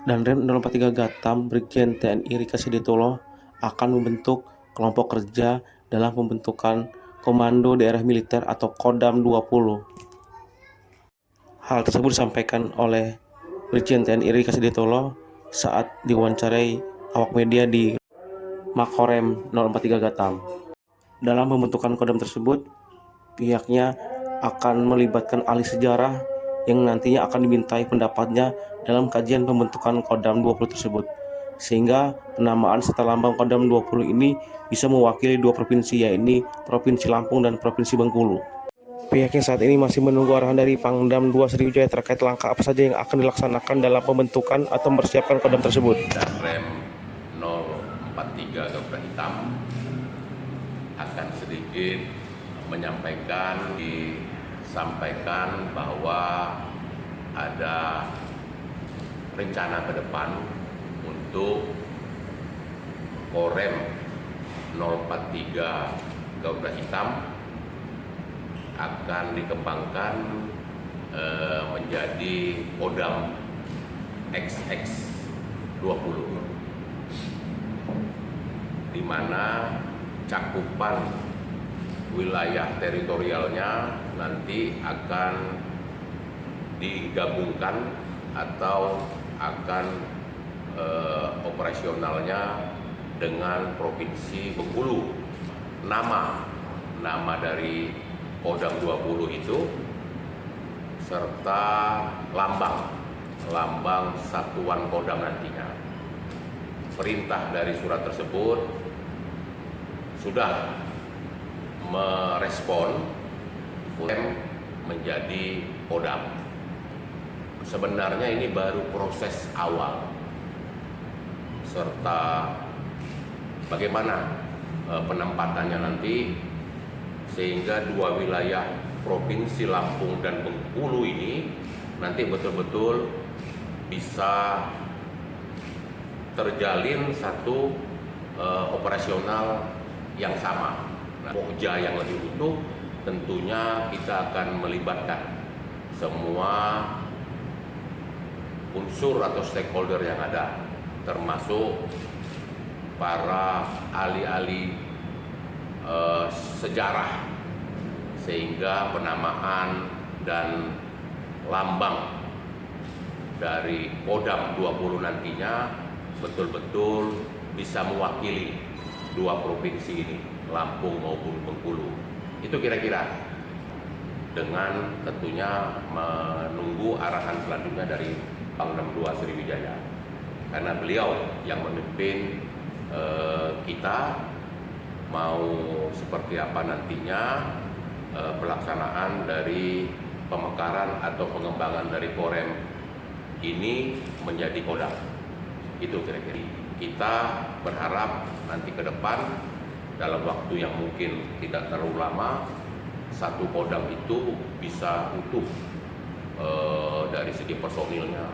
Danrem 043 Gatam Brigjen TNI Rika Sidetolo akan membentuk kelompok kerja dalam pembentukan Komando Daerah Militer atau Kodam 20. Hal tersebut disampaikan oleh Brigjen TNI Rika Sidetolo saat diwawancarai awak media di Makorem 043 Gatam. Dalam pembentukan Kodam tersebut, pihaknya akan melibatkan ahli sejarah yang nantinya akan dimintai pendapatnya dalam kajian pembentukan Kodam 20 tersebut. Sehingga penamaan serta lambang Kodam 20 ini bisa mewakili dua provinsi, yaitu Provinsi Lampung dan Provinsi Bengkulu. Pihaknya saat ini masih menunggu arahan dari Pangdam 2 Sriwijaya terkait langkah apa saja yang akan dilaksanakan dalam pembentukan atau mempersiapkan Kodam tersebut. Danrem 043 Garuda Hitam akan sedikit disampaikan bahwa ada rencana ke depan untuk Korem 043 Garuda Hitam akan dikembangkan menjadi Kodam XX20, di mana cakupan wilayah teritorialnya nanti akan digabungkan atau akan operasionalnya dengan Provinsi Bengkulu. Nama dari Kodam 20 itu serta lambang satuan Kodam nantinya. Perintah dari surat tersebut sudah merespon menjadi Kodam. Sebenarnya ini baru proses awal, serta bagaimana penempatannya nanti, sehingga dua wilayah Provinsi Lampung dan Bengkulu ini nanti betul-betul bisa terjalin satu operasional yang sama. Pokja yang lebih utuh, tentunya kita akan melibatkan semua unsur atau stakeholder yang ada, termasuk para ahli-ahli sejarah, sehingga penamaan dan lambang dari Kodam 20 nantinya betul-betul bisa mewakili dua provinsi ini, Lampung maupun Bengkulu. Itu kira-kira, dengan tentunya menunggu arahan selanjutnya dari Pangdam 2 Sriwijaya, karena beliau yang memimpin kita mau seperti apa nantinya pelaksanaan dari pemekaran atau pengembangan dari Korem ini menjadi Kodam. Itu kira-kira. Kita berharap nanti ke depan dalam waktu yang mungkin tidak terlalu lama, satu Kodam itu bisa utuh dari segi personilnya,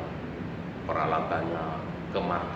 peralatannya, kemarkasannya.